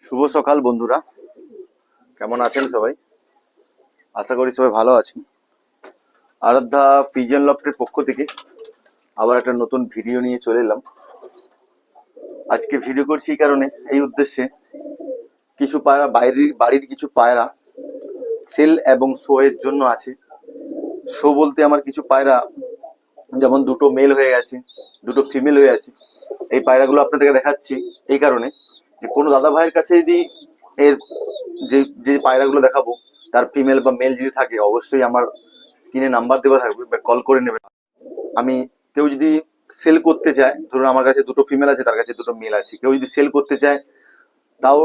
শুভ সকাল বন্ধুরা, কেমন আছেন সবাই? আশা করি সবাই ভালো আছেন। আরাধ্যা পিজন লফটের পক্ষ থেকে আবার একটা নতুন ভিডিও নিয়ে চলে এলাম। আজকে ভিডিও করছি এই কারণে, এই উদ্দেশ্যে, কিছু পায়রা বাড়ির কিছু পায়রা সেল এবং শো এর জন্য আছে। শো বলতে আমার কিছু পায়রা যেমন দুটো মেল হয়ে গেছে, দুটো ফিমেল হয়ে আছে। এই পায়রাগুলো আপনাদেরকে দেখাচ্ছি এই কারণে যে কোনো দাদা ভাইয়ের কাছে যদি এর যে যে পায়রাগুলো দেখাবো তার ফিমেল বা মেল যদি থাকে, অবশ্যই আমার স্ক্রিনে নাম্বার দেওয়া থাকবে, কল করে নেবেন। আমি কেউ যদি সেল করতে চায়, ধরুন আমার কাছে দুটো ফিমেল আছে, তার কাছে দুটো মেল আছে, কেউ যদি সেল করতে চায় তাও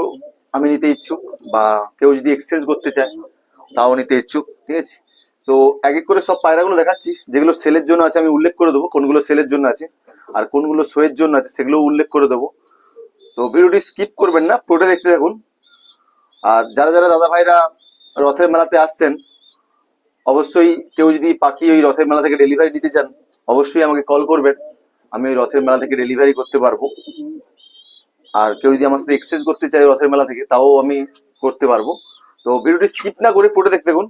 আমি নিতে ইচ্ছুক, বা কেউ যদি এক্সচেঞ্জ করতে চায় তাও নিতে ইচ্ছুক। ঠিক আছে, তো এক এক করে সব পায়রাগুলো দেখাচ্ছি। যেগুলো সেলের জন্য আছে আমি উল্লেখ করে দেবো কোনগুলো সেলের জন্য আছে, আর কোনগুলো শোয়ের জন্য আছে সেগুলো উল্লেখ করে দেবো। তো ভিডিওটি স্কিপ করবেন না, পুরোটা দেখতে থাকুন। আর যারা যারা দাদা ভাইরা রথের মেলাতে আসছেন, অবশ্যই কেউ যদি পাখি ওই রথের মেলা থেকে ডেলিভারি নিতে চান, অবশ্যই আমাকে কল করবেন, আমি ওই রথের মেলা থেকে ডেলিভারি করতে পারবো। আর কেউ যদি আমার সাথে এক্সচেঞ্জ করতে চায় রথের মেলা থেকে, তাও আমি করতে পারবো। তো ভিডিওটি স্কিপ না করে পুরো দেখতে থাকুন।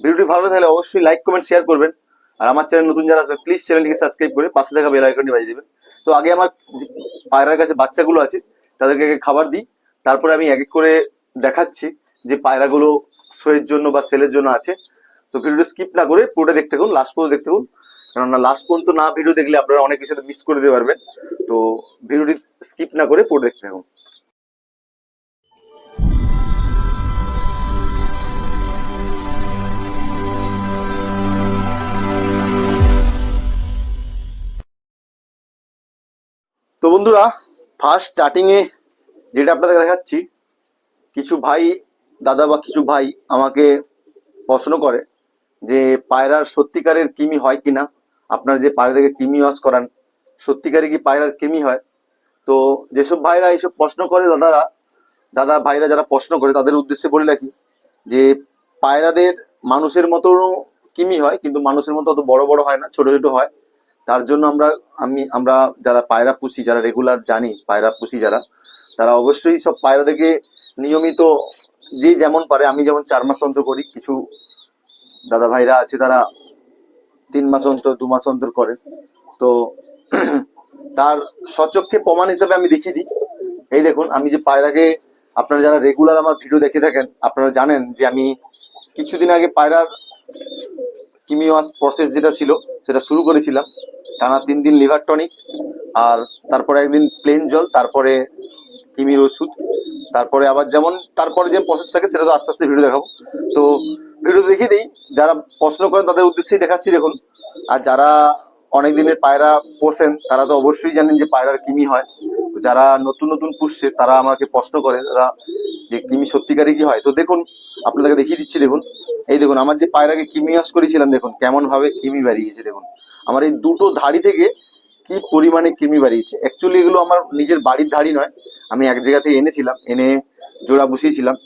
ভিডিওটি ভালো লাগলে অবশ্যই লাইক কমেন্ট শেয়ার করবেন। আর আমার চ্যানেল নতুন যারা আসবে প্লিজ চ্যানেলটিকে সাবস্ক্রাইব করে পাশে থাকা বেল আইকনটি বাজিয়ে দেবেন। তো আগে আমার যে পায়রার কাছে বাচ্চাগুলো আছে তাদেরকে আগে খাবার দিই, তারপরে আমি এক এক করে দেখাচ্ছি যে পায়রাগুলো শোয়ের জন্য বা সেলের জন্য আছে। তো ভিডিওটি স্কিপ না করে পুরোটা দেখতে থাকুন, লাস্ট পর্যন্ত দেখতে থাকুন, কেননা লাস্ট পর্যন্ত না ভিডিও দেখলে আপনারা অনেক কিছু মিস করে দিতে পারবেন। তো ভিডিওটি স্কিপ না করে পুরো দেখতে থাকুন। তো বন্ধুরা, ফার্স্ট স্টার্টিং এ যেটা আপনাদের দেখাচ্ছি, কিছু ভাই দাদা বা কিছু ভাই আমাকে প্রশ্ন করে যে পায়রার সত্যিকারের কিমি হয় কিনা, আপনার যে পায়রা থেকে কিমি ওয়াশ করান সত্যিকারে কি পায়রার কিমি হয়। তো যেসব ভাইরা এইসব প্রশ্ন করে, দাদা ভাইরা যারা প্রশ্ন করে তাদের উদ্দেশ্যে বলে রাখি যে পায়রাদের মানুষের মতো কিমি হয়, কিন্তু মানুষের মতো অত বড় বড় হয় না, ছোট ছোট হয়। তার জন্য আমরা যারা পায়রা পুষি, যারা রেগুলার জানি পায়রা পুষি যারা, তারা অবশ্যই সব পায়রা থেকে নিয়মিত যে যেমন পারে, আমি যেমন 4 মাস অন্তর করি, কিছু দাদা ভাইরা আছে তারা 3 মাস অন্তর 2 মাস অন্তর করেন। তো তার সচক্ষে প্রমাণ হিসেবে আমি দেখিয়ে দিই। এই দেখুন, আমি যে পায়রাকে, আপনারা যারা রেগুলার আমার ভিডিও দেখে থাকেন আপনারা জানেন যে আমি কিছুদিন আগে পায়রার কিমি ওয়াশ প্রসেস যেটা ছিল সেটা শুরু করেছিলাম। টানা 3 দিন লিভার টনিক, আর তারপরে একদিন প্লেন জল, তারপরে কিমির ওষুধ, তারপরে আবার যেমন তারপরে যে প্রসেস থাকে সেটা তো আস্তে আস্তে ভিডিও দেখাবো। তো ভিডিও দেখিয়ে দিই, যারা প্রশ্ন করেন তাদের উদ্দেশ্যেই দেখাচ্ছি দেখুন। আর যারা অনেক দিনের পায়রা পোষেন তারা তো অবশ্যই জানেন যে পায়রার কিমি হয়। যারা নতুন নতুন পুষছে তারা আমাকে প্রশ্ন করে দাদা যে কিমি সত্যিকারে কি হয়। তো দেখুন, আপনাদেরকে দেখিয়ে দিচ্ছি। দেখুন, এই দেখুন আমার যে পায়রাকে কিমি ওয়াশ করেছিলাম, দেখুন কেমন ভাবে কিমি বেরিয়েছে। দেখুন আমার এই দুটো ধাড়ি থেকে কি পরিমাণে কৃমি বাড়িয়েছে। অ্যাকচুয়ালি এগুলো আমার নিজের বাড়ির ধাড়ি নয়, আমি এক জায়গা থেকে এনেছিলাম, এনে জোড়া বসিয়েছিলাম।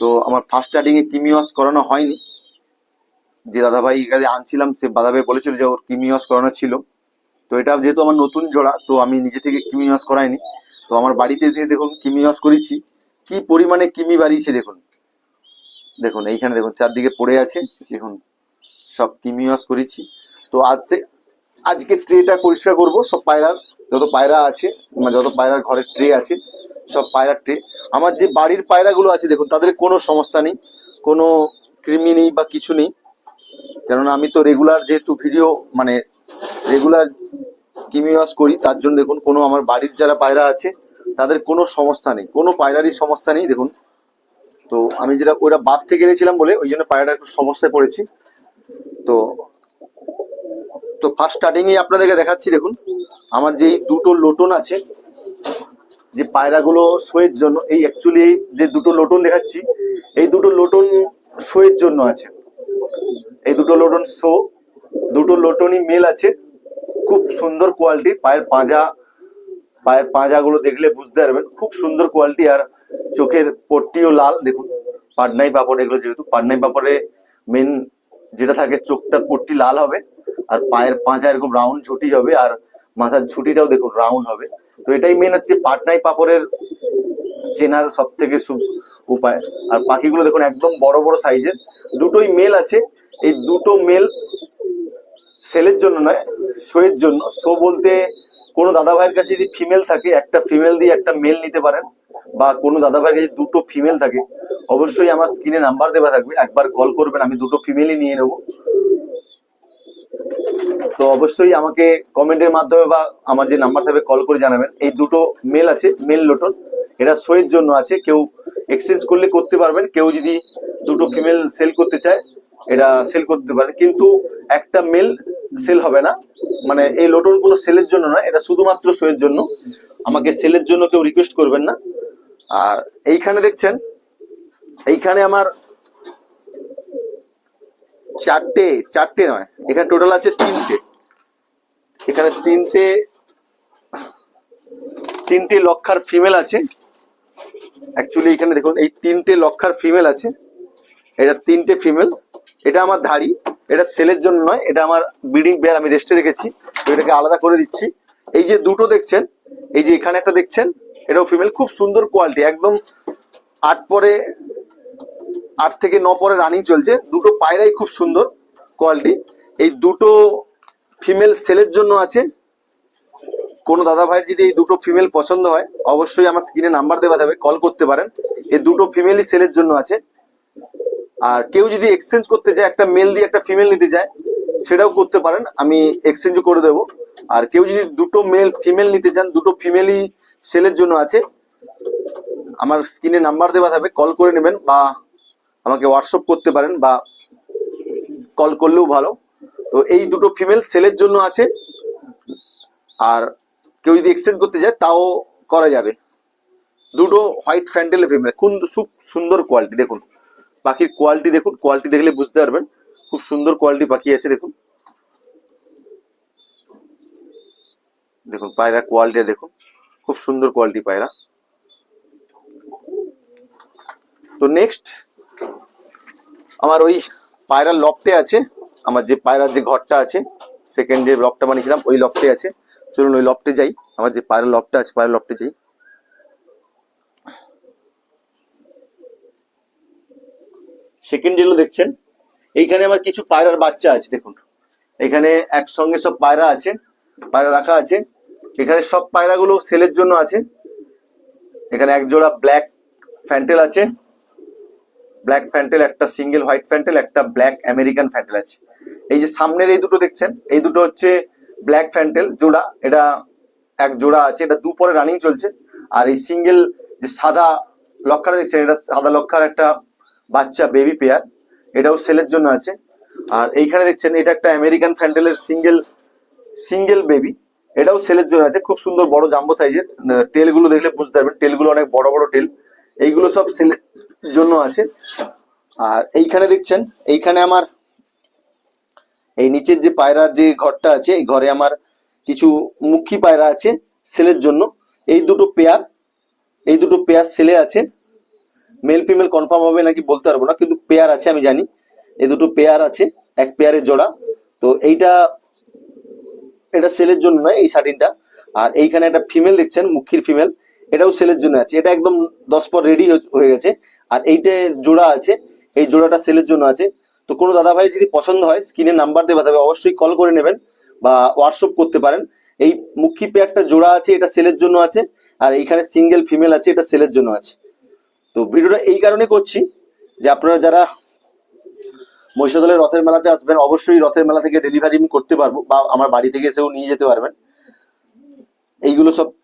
তো আমার ফার্স্ট স্টার্টিং এ কিমি ওয়াশ করানো হয়নি। যে দাদাভাই এখানে আনছিলাম সে দাদাভাই বলেছিল যে ওর কিমি ওয়াশ করানো ছিল। তো এটা যেহেতু আমার নতুন জোড়া, তো আমি নিজে থেকে কিমি ওয়াশ করাইনি। তো আমার বাড়িতে যে দেখুন কিমি ওয়াশ করেছি, কি পরিমাণে কিমি বাড়িয়েছে দেখুন। দেখুন এইখানে দেখুন চারদিকে পড়ে আছে, দেখুন সব কিমি ওয়াশ করেছি। তো আজকে ট্রেটা পরিষ্কার করব, সব পায়রার যত পায়রা আছে, মানে যত পায়রার ঘরের ট্রে আছে সব পায়রার ট্রে। আমার যে বাড়ির পায়রাগুলো আছে দেখুন তাদের কোনো সমস্যা নেই, কোনো কৃমি নেই বা কিছু নেই, কেননা আমি তো রেগুলার যেহেতু ভিডিও মানে রেগুলার কিমি ওয়াশ করি, তার জন্য দেখুন কোনো আমার বাড়ির যারা পায়রা আছে তাদের কোনো সমস্যা নেই, কোনো পায়রারই সমস্যা নেই। দেখুন, তো আমি যেটা ওটা বাদ থেকে এনেছিলাম বলে ওই জন্য পায়রাটা একটু সমস্যায় পড়েছি। তো তো ফার্স্ট স্টার্টিং এ আপনাদেরকে দেখাচ্ছি। দেখুন আমার যে দুটো লোটন আছে, যে পায়রাগুলো শোয়ের জন্য, এই অ্যাকচুয়ালি যে দুটো লোটন দেখাচ্ছি এই দুটো লোটন শোয়ের জন্য আছে। এই দুটো লোটন শো, দুটো লোটনই মেল আছে, খুব সুন্দর কোয়ালিটি। পায়ের পাঁজাগুলো দেখলে বুঝতে পারবেন, খুব সুন্দর কোয়ালিটি। আর চোখের পট্টিও লাল, দেখুন পাটনাই পাপড়, এগুলো যেহেতু পাটনাই পাপড়ে মেন যেটা থাকে, চোখটা পট্টি লাল হবে, আর পায়ের পাঁজা এরকম রাউন্ড ঝুটি হবে, আর মাথার ঝুটিটাও দেখুন রাউন্ড হবে। তো এটাই মেন হচ্ছে পাটনাই পাপড়ের চেনার সব থেকে উপায়। আর পাখিগুলো দেখুন একদম বড় বড় সাইজের, দুটোই মেল আছে। এই দুটো মেল সেলের জন্য নয়, শোয়ের জন্য। শো বলতে কোনো দাদা ভাইয়ের কাছে যদি ফিমেল থাকে, একটা ফিমেল দিয়ে একটা মেল নিতে পারেন, বা কোনো দাদা ভাইয়ের কাছে দুটো ফিমেল থাকে, অবশ্যই আমার স্ক্রিনে নাম্বার দেওয়া থাকবে, একবার কল করবেন, আমি দুটো ফিমেলই নিয়ে নেবো। তো অবশ্যই আমাকে কমেন্টের মাধ্যমে বা আমার যে নাম্বার থাকবে কল করে জানাবেন। এই দুটো মেল আছে, মেল লোটন, এটা শোয়ের জন্য আছে। কেউ এক্সচেঞ্জ করলে করতে পারবেন, কেউ যদি দুটো ফিমেল সেল করতে চায় এটা সেল করতে পারেন, কিন্তু একটা মেল সেল হবে না। মানে এই লোটন গুলো সেলের জন্য নয়, এটা শুধুমাত্র শোয়ের জন্য। আমাকে সেলের জন্য কেউ রিকোয়েস্ট করবেন না। আর এইখানে দেখছেন, এইখানে আমার চারটে নয়, এখানে টোটাল আছে তিনটে। এখানে তিনটে লক্ষার ফিমেল আছে। অ্যাকচুয়ালি এখানে দেখুন এই তিনটে লক্ষার ফিমেল আছে, এটা তিনটে ফিমেল। এটা আমার ধাড়ি, এটা সেলের জন্য নয়, এটা আমার ব্রিডিং পেয়ার, আমি রেস্টে রেখেছি, তো এটাকে আলাদা করে দিচ্ছি। এই যে দুটো দেখছেন, এই যে এখানে একটা দেখছেন, এটাও ফিমেল, খুব সুন্দর কোয়ালিটি, একদম 8 থেকে 9 পরে রানিং চলছে। দুটো পায়রাই খুব সুন্দর কোয়ালিটি। এই দুটো ফিমেল সেলের জন্য আছে। কোনো দাদা ভাইয়ের যদি এই দুটো ফিমেল পছন্দ হয়, অবশ্যই আমার স্ক্রিনে নাম্বার দেওয়া থাকবে, কল করতে পারেন। এই দুটো ফিমেলই সেলের জন্য আছে। আর কেউ যদি এক্সচেঞ্জ করতে চায়, একটা মেল দিয়ে একটা ফিমেল নিতে চায়, সেটাও করতে পারেন, আমি এক্সচেঞ্জও করে দেবো। আর কেউ যদি দুটো মেল ফিমেল নিতে চান, দুটো ফিমেলই সেলের জন্য আছে। আমার স্ক্রিনে নাম্বার দেওয়া থাকবে, কল করে নেবেন, বা আমাকে হোয়াটসঅ্যাপ করতে পারেন, বা কল করলেও ভালো। তো এই দুটো ফিমেল সেলের জন্য আছে। আর কেউ যদি এক্সচেঞ্জ করতে চায় তাও করা যাবে। দুটো হোয়াইট ফ্যান্টেলের ফিমেল, খুব সুন্দর কোয়ালিটি। দেখুন পাখির কোয়ালিটি দেখুন, কোয়ালিটি দেখলে বুঝতে পারবেন, খুব সুন্দর কোয়ালিটি পাখি আছে। দেখুন দেখুন পায়রা কোয়ালিটি দেখুন, খুব সুন্দর কোয়ালিটি পায়রা। তো নেক্সট আমার ওই পায়রার লফটে আছে, আমার যে পায়রার যে ঘরটা আছে, সেকেন্ড যে লফটটা বানিয়েছিলাম ওই লফটে আছে। চলুন ওই লফটে যাই, আমার যে পায়রার লফটটা আছে, পায়রার লফটে যাই। সেকেন্ড যেগুলো দেখছেন, এইখানে আমার কিছু পায়রার বাচ্চা আছে। দেখুন এখানে একসঙ্গে সব পায়রা আছে, পায়রা রাখা আছে। এখানে সব পায়রাগুলো সেলের জন্য আছে। এখানে এক জোড়া ব্ল্যাক ফ্যান্টেল আছে, ব্ল্যাক ফ্যান্টেল, একটা সিঙ্গেল হোয়াইট ফ্যান্টেল, একটা ব্ল্যাক আমেরিকান ফ্যান্টেল আছে। এই যে সামনের এই দুটো দেখছেন, এই দুটো হচ্ছে ব্ল্যাক ফ্যান্টেল জোড়া, এটা এক জোড়া আছে, এটা দুপরে রানিং চলছে। আর এই সিঙ্গেল যে সাদা লক্ষাটা দেখছেন, এটা সাদা লক্ষার একটা বাচ্চা বেবি পেয়ার, এটাও সেলের জন্য আছে। আর এইখানে দেখছেন এটা একটা আমেরিকান ফ্যান্টেলের সিঙ্গেল বেবি, এটাও সেলের জন্য আছে। খুব সুন্দর বড় জাম্বো সাইজের, টেলগুলো দেখলে বুঝতে পারবেন, টেলগুলো অনেক বড় বড় টেল, এইগুলো সব সেলের জন্য আছে। আর এইখানে দেখছেন, এইখানে আমার এই নিচের যে পায়রার যে ঘরটা আছে, এই ঘরে আমার কিছু মুখী পায়রা আছে সেলের জন্য। এই দুটো পেয়ার সেলে আছে। মেল ফিমেল কনফার্ম হবে নাকি বলতে পারবো না, কিন্তু পেয়ার আছে আমি জানি। এই দুটো পেয়ার আছে, এক পেয়ারের জোড়া। তো এটা সেলের জন্য নয়, এই শাটিনটা। আর এইখানে একটা ফিমেল দেখছেন, মুখির ফিমেল, এটাও সেলের জন্য আছে। এটা একদম 10 পর রেডি হয়ে গেছে। আর এইটা জোড়া আছে, এই জোড়াটা সেলের জন্য আছে। তো কোনো দাদা ভাই যদি পছন্দ হয়, স্ক্রিনে নাম্বার দেওয়া থাকবে, অবশ্যই কল করে নেবেন বা হোয়াটসঅ্যাপ করতে পারেন। এই মুখী পেয়ারটা জোড়া আছে, এটা সেলের জন্য আছে। আর এইখানে সিঙ্গেল ফিমেল আছে, এটা সেলের জন্য আছে। তো ভিডিওটা এই কারণে করছি যে আপনারা যারা মহিষাদলের রথের মেলাতে আসবেন, অবশ্যই রথের মেলা থেকে ডেলিভারি করতে পারবো, বা আমার বাড়ি থেকে এসেও নিয়ে যেতে পারবেন।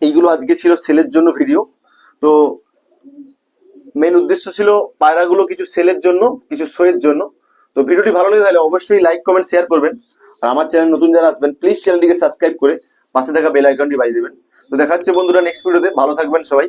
এইগুলো আজকে ছিল সেলের জন্য ভিডিও। তো মেন উদ্দেশ্য ছিল পায়রাগুলো কিছু সেলের জন্য, কিছু শোয়ের জন্য। তো ভিডিওটি ভালো লাগে তাহলে অবশ্যই লাইক কমেন্ট শেয়ার করবেন। আর আমার চ্যানেল নতুন যারা আসবেন, প্লিজ চ্যানেলটিকে সাবস্ক্রাইব করে পাশে থাকা বেল আইকনটি বাজিয়ে দেবেন। তো দেখা হচ্ছে বন্ধুরা নেক্সট ভিডিওতে, ভালো থাকবেন সবাই।